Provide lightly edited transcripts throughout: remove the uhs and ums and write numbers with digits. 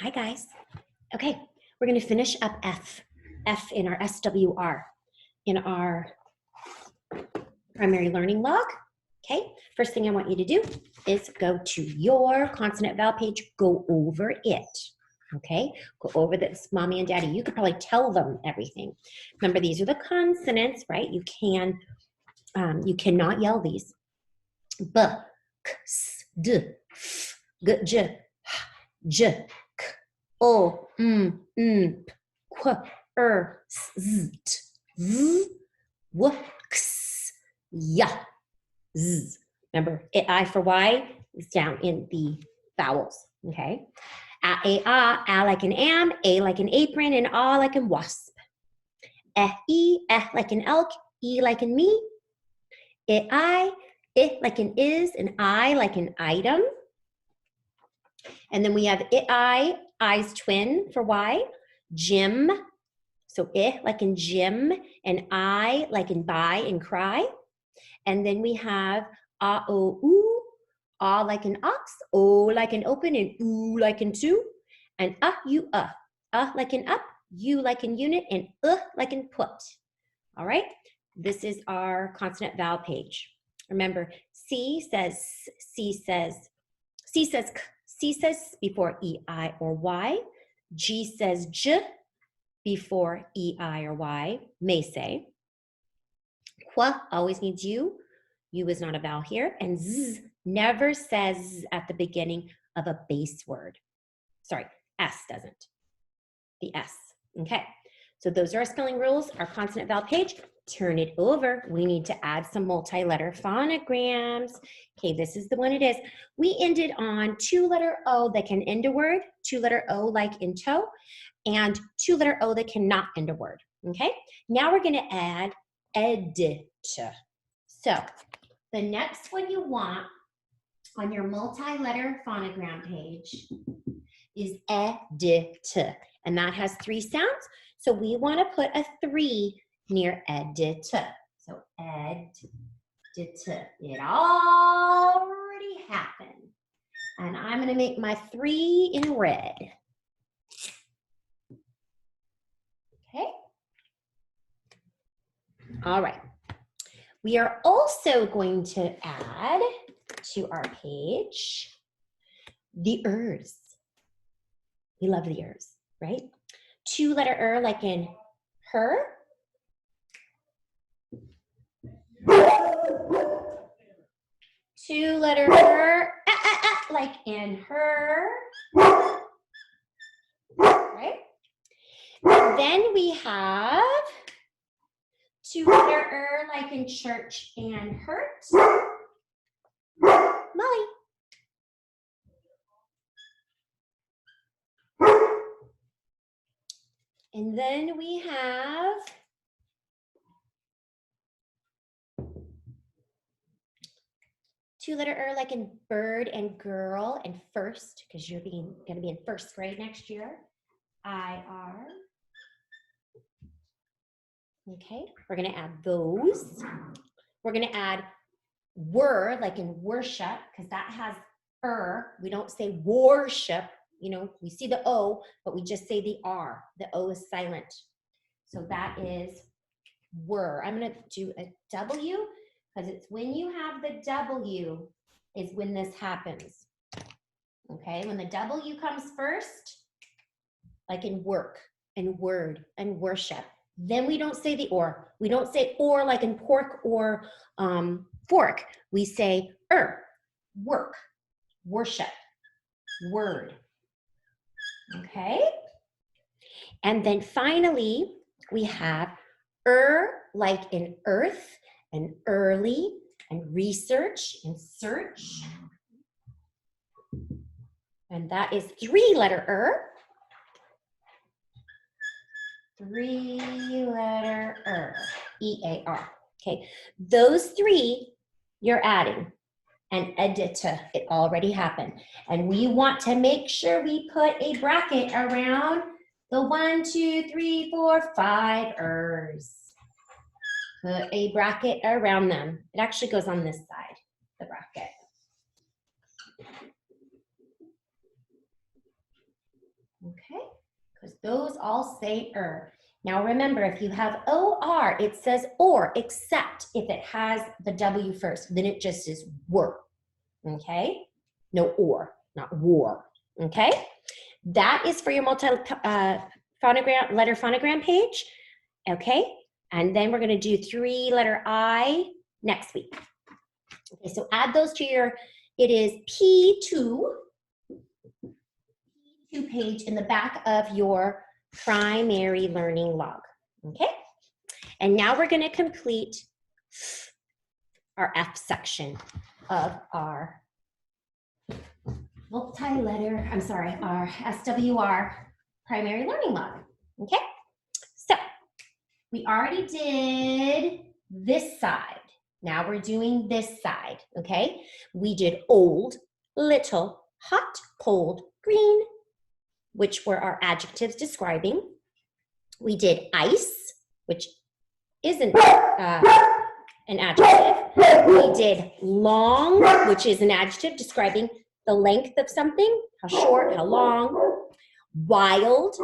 Hi, guys. Okay, we're going to finish up F in our SWR, in our primary learning log. Okay, first thing I want you to do is go to your consonant vowel page, go over it. Okay, go over this, mommy and daddy. You could probably tell them everything. Remember, these are the consonants, right? You cannot yell these. B, k, s, d, f, g, j, h, j, k, o, m, p, qu, z, t, v, w, x, y, z. Remember, I for Y is down in the vowels, okay? A like an am, A like an apron, and A like an wasp. E like an elk, E like an me. I like an is, and I like an item. And then we have I's twin for Y, Jim. So like in Jim, and I like in buy and cry. And then we have o, oo, like an ox, o like an open, and oo like in two. And you, like an up, u like in unit, and like in put. All right, this is our consonant vowel page. Remember, C says before E, I, or Y. G says J before E, I, or Y, may say. Qu always needs U. U is not a vowel here. And Z never says at the beginning of a base word. Sorry, S doesn't. The S. Okay. So those are our spelling rules, our consonant vowel page. Turn it over. We need to add some multi-letter phonograms. Okay, this is the one it is. We ended on two-letter O that can end a word, two-letter O like in toe, and two-letter O that cannot end a word. Okay, now we're going to add edit. So the next one you want on your multi-letter phonogram page is edit, and that has 3 sounds. So we want to put a 3 near edit. So edit. It already happened. And I'm going to make my 3 in red. Okay. All right. We are also going to add to our page the ers. We love the ers, right? 2-letter like in her. Two-letter like in her. Right? And then we have 2-letter like in church and hurt. Molly. And then we have 2-letter like in bird and girl and first, because you're going to be in first grade next year. IR. Okay, we're going to add those. We're going to add were like in worship, because that has we don't say worship. You know, we see the O, but we just say the R. The O is silent. So that is were. I'm going to do a W, because it's when you have the W is when this happens. Okay, when the W comes first, like in work and word and worship, then we don't say the or. We don't say or like in pork or fork. We say work, worship, word. Okay? And then finally, we have like in earth and early and research and search. And that is 3-letter 3-letter EAR. Okay, those 3 you're adding, and edit. It already happened. And we want to make sure we put a bracket around the 1, 2, 3, 4, 5 ers. Put a bracket around them. It actually goes on this side, the bracket. okay? Because those all say Now remember, if you have OR, it says or, except if it has the W first, then it just is were, okay? No or, not war, okay? That is for your letter phonogram page, okay? And then we're gonna do 3-letter I next week. Okay, so add those to your, it is P2 page in the back of your primary learning log, okay? And now we're gonna complete our F section of our our SWR primary learning log, okay? So we already did this side. Now we're doing this side, okay? We did old, little, hot, cold, green, which were our adjectives describing. We did ice, which isn't an adjective. We did long, which is an adjective describing the length of something, how short, how long. Wild,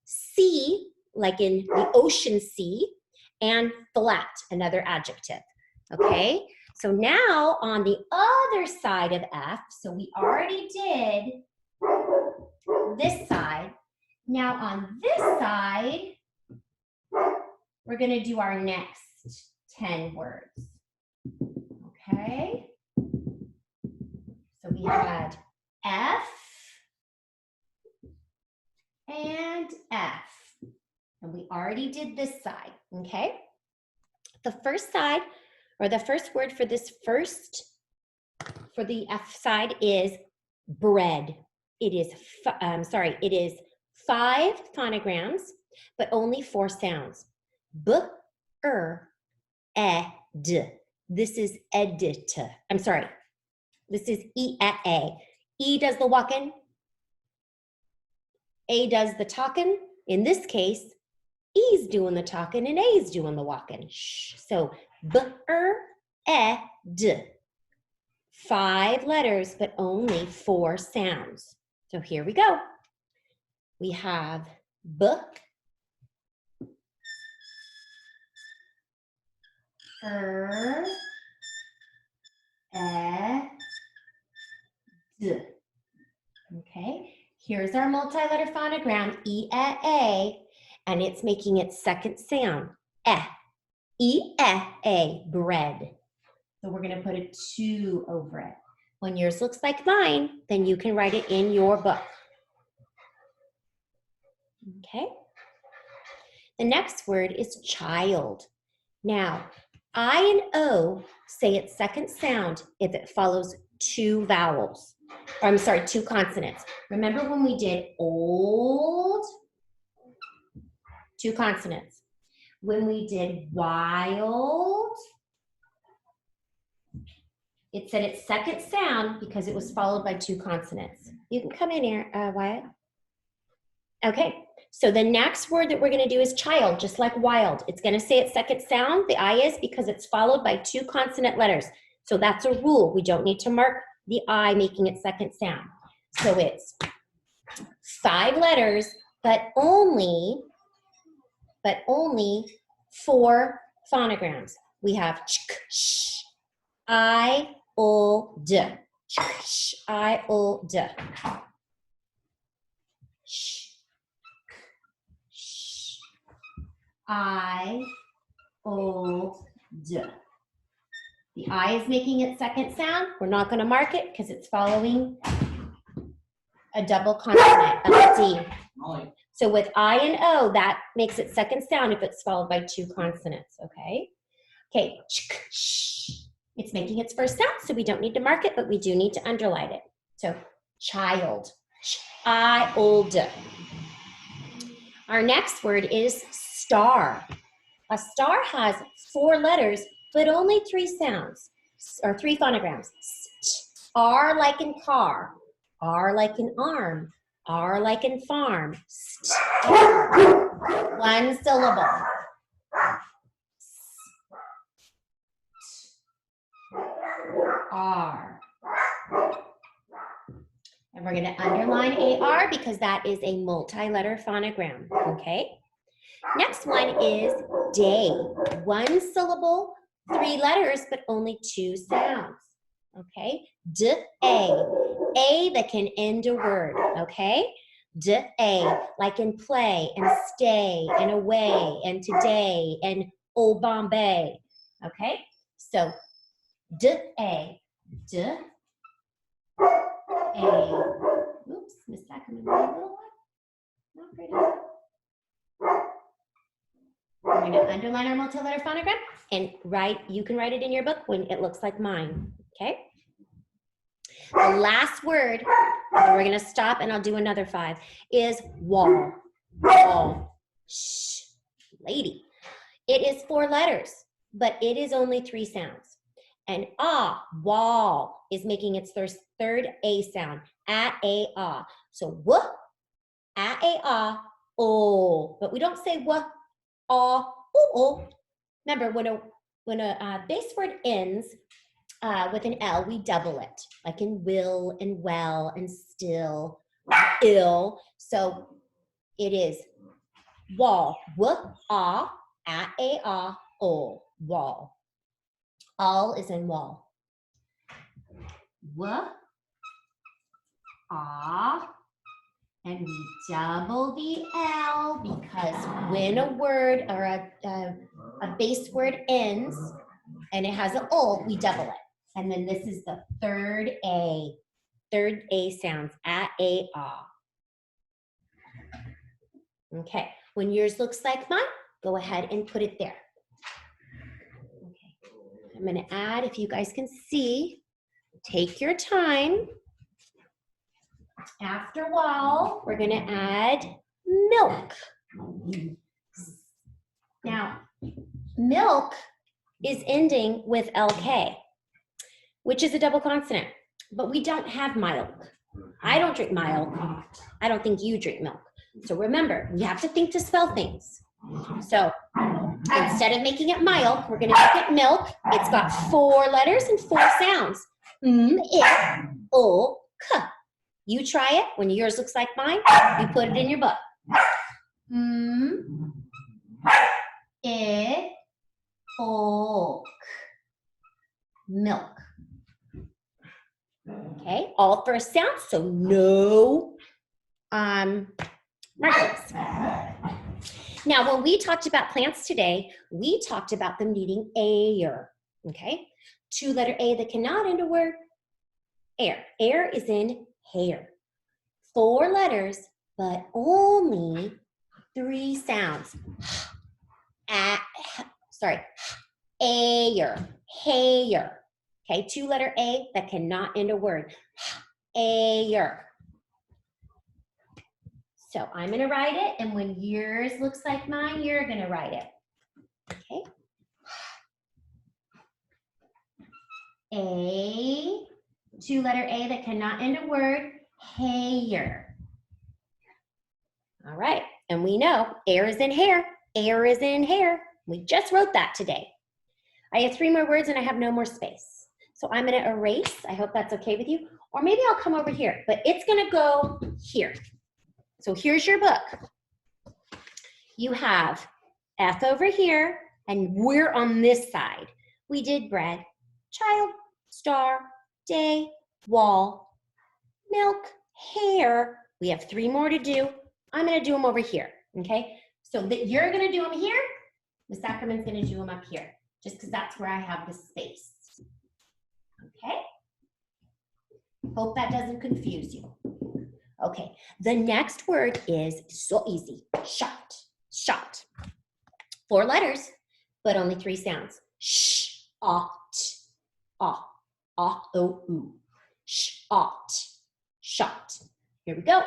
sea, like in the ocean sea, and flat, another adjective, okay? So now on the other side of F, so we already did this side. Now on this side, we're gonna do our next 10 words, okay? So we had F and F, and we already did this side, okay? The first side, or the first word for this for the F side is bread. It is, it is 5 phonograms, but only 4 sounds. B, D. This is edit. I'm sorry. This is E-A. E does the walking. A does the talking. In this case, E's doing the talking and A's doing the walking. Shh. So B-D. 5 letters, but only 4 sounds. So here we go. We have book, D. Okay, here's our multi-letter phonogram, E-A, and it's making its second sound, E-A, bread. So we're gonna put a 2 over it. When yours looks like mine, then you can write it in your book. Okay. The next word is child. Now, I and O say its second sound if it follows 2 vowels. Or, I'm sorry, 2 consonants. Remember when we did old? 2 consonants. When we did wild, it said its second sound because it was followed by 2 consonants. You can come in here, Wyatt. Okay, so the next word that we're gonna do is child, just like wild. It's gonna say its second sound, the I is, because it's followed by 2 consonant letters. So that's a rule. We don't need to mark the I making its second sound. So it's 5 letters, but only 4 phonograms. We have ch, sh, I, O, D. Ch, sh, I, O, D. Sh, sh, I, O, D. The I is making its second sound. We're not going to mark it because it's following a double consonant, D. So with I and O, that makes its second sound if it's followed by 2 consonants, okay? Okay, it's making its first sound, so we don't need to mark it, but we do need to underline it. So child, child. Our next word is star. A star has 4 letters, but only 3 sounds, or 3 phonograms. R like in car, R like in arm, R like in farm. Star. 1 syllable. R. And we're going to underline AR because that is a multi-letter phonogram, okay? Next one is day. 1 syllable, 3 letters, but only 2 sounds, okay? D-A, A that can end a word, okay? D-A, like in play and stay and away and today and oh Bombay, okay? So D-A, D-A. Oops, Miss Sacramento, a little one. Not pretty. We're going to underline our multi-letter phonogram and you can write it in your book when it looks like mine, okay? The last word, and we're going to stop and I'll do another 5, is wall. Wall. Shh, lady. It is 4 letters, but it is only 3 sounds. And wall, is making its third A sound. A-A-ah. So w, A-A-ah, oh. But we don't say w, ah, oh. Remember, when a base word ends with an L, we double it, like in will and well and still, ill. So it is wall, w, ah, A-A-ah, oh, wall. All is in wall. W, ah, and we double the L because when a word or a base word ends and it has an O, we double it. And then this is the third A sounds, A, ah. Okay, when yours looks like mine, go ahead and put it there. Okay, I'm gonna add, if you guys can see, take your time. After a while, we're gonna add milk. Now, milk is ending with LK, which is a double consonant, but we don't have milk. I don't drink milk. I don't think you drink milk. So remember, we have to think to spell things. So instead of making it milk, we're gonna make it milk. It's got 4 letters and 4 sounds. I, O, K. You try it. When yours looks like mine, you put it in your book. I, O, K. Milk. Okay, all first sounds, so no markings. Now, when we talked about plants today, we talked about them needing air, okay? 2-letter A that cannot end a word, air. Air is in hair. 4 letters, but only 3 sounds. Air, hair. Okay, 2-letter A that cannot end a word. Air. So I'm gonna write it, and when yours looks like mine, you're gonna write it. Okay. A, 2-letter A that cannot end a word, hair. All right, and we know air is in hair, air is in hair. We just wrote that today. I have 3 more words and I have no more space. So I'm gonna erase, I hope that's okay with you, or maybe I'll come over here, but it's gonna go here. So here's your book. You have F over here, and we're on this side. We did bread, child, star, day, wall, milk, hair. We have 3 more to do. I'm gonna do them over here, okay? So that you're gonna do them here, Miss Ackerman's gonna do them up here, just because that's where I have the space. Okay? Hope that doesn't confuse you. Okay, the next word is so easy, shot, shot. 4 letters, but only 3 sounds. Sh, ah, o, u. Shot, shot. Here we go.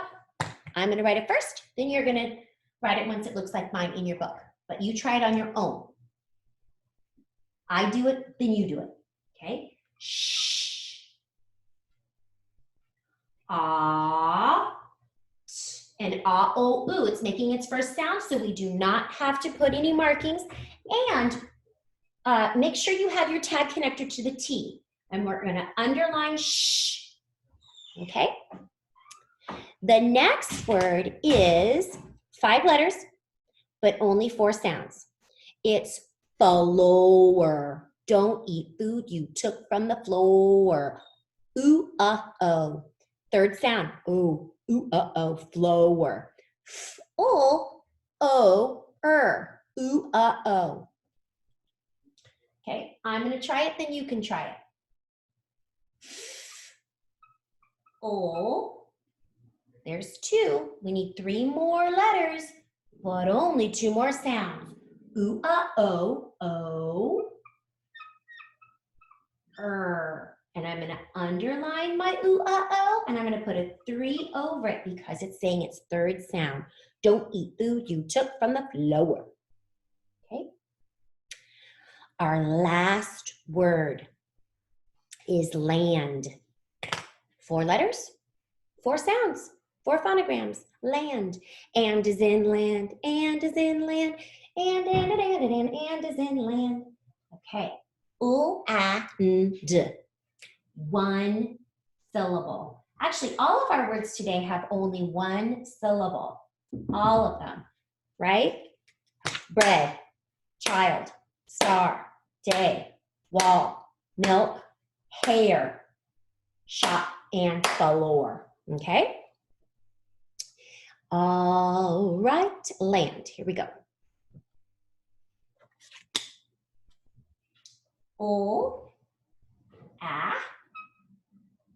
I'm gonna write it first, then you're gonna write it once it looks like mine in your book, but you try it on your own. I do it, then you do it, okay? Shh. Ah, and ah, oh, ooh, it's making its first sound, so we do not have to put any markings. And make sure you have your tag connector to the T. And we're gonna underline shh, okay? The next word is 5 letters, but only 4 sounds. It's floor. Don't eat food you took from the floor. Ooh, oh. Third sound. Ooh, oh, floor. Ooh, oh. Okay, I'm going to try it, then you can try it. Oh, there's 2. We need 3 more letters, but only 2 more sounds. Ooh, oh. And I'm going to underline my ooh, oh, and I'm going to put a 3 over it because it's saying its third sound. Don't eat food you took from the floor. Okay. Our last word is land. 4 letters, 4 sounds, 4 phonograms. Land. And is in land, and is in land, and is in land. Okay. U, A, N, D. 1 syllable. Actually, all of our words today have only 1 syllable. All of them, right? Bread, child, star, day, wall, milk, hair, shop, and floor. Okay? All right, land. Here we go. O, A,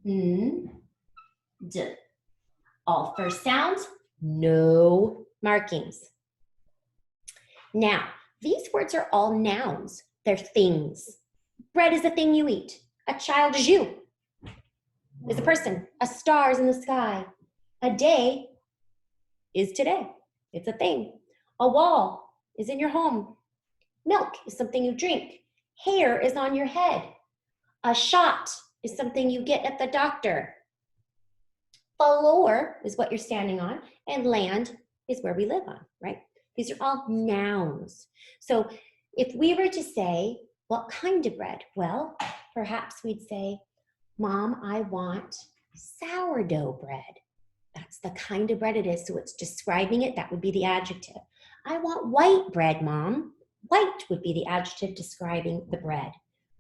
N, D. All first sounds, no markings. Now, these words are all nouns. They're things. Bread is a thing you eat. A child is you, is a person. A star is in the sky. A day is today. It's a thing. A wall is in your home. Milk is something you drink. Hair is on your head. A shot is something you get at the doctor. Floor is what you're standing on, and land is where we live on, right? These are all nouns. So if we were to say, what kind of bread? Well, perhaps we'd say, Mom, I want sourdough bread. That's the kind of bread it is, so it's describing it. That would be the adjective. I want white bread, Mom. White would be the adjective describing the bread,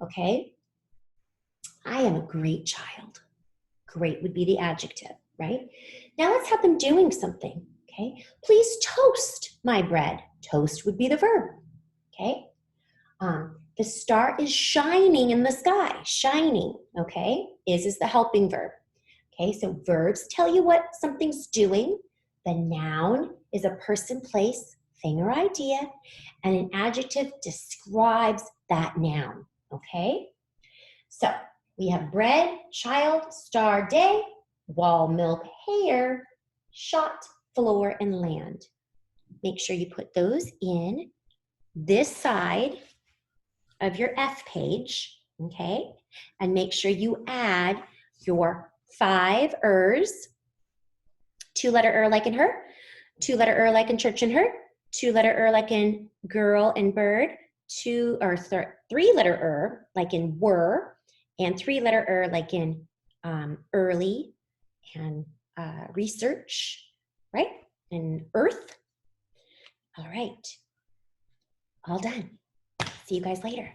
okay? I am a great child. Great would be the adjective, right? Now let's have them doing something, okay? Please toast my bread. Toast would be the verb, okay? The star is shining in the sky. Shining, okay? Is the helping verb. Okay, so verbs tell you what something's doing. The noun is a person, place, thing, or idea, and an adjective describes that noun, okay? So we have bread, child, star, day, wall, milk, hair, shot, floor, and land. Make sure you put those in this side of your F page, okay? And make sure you add your 5 ers, 2-letter like in her, 2-letter like in church and her, 2-letter like in girl and bird, 3-letter like in were, and 3-letter like in early and research, right? And earth. All right, all done. See you guys later.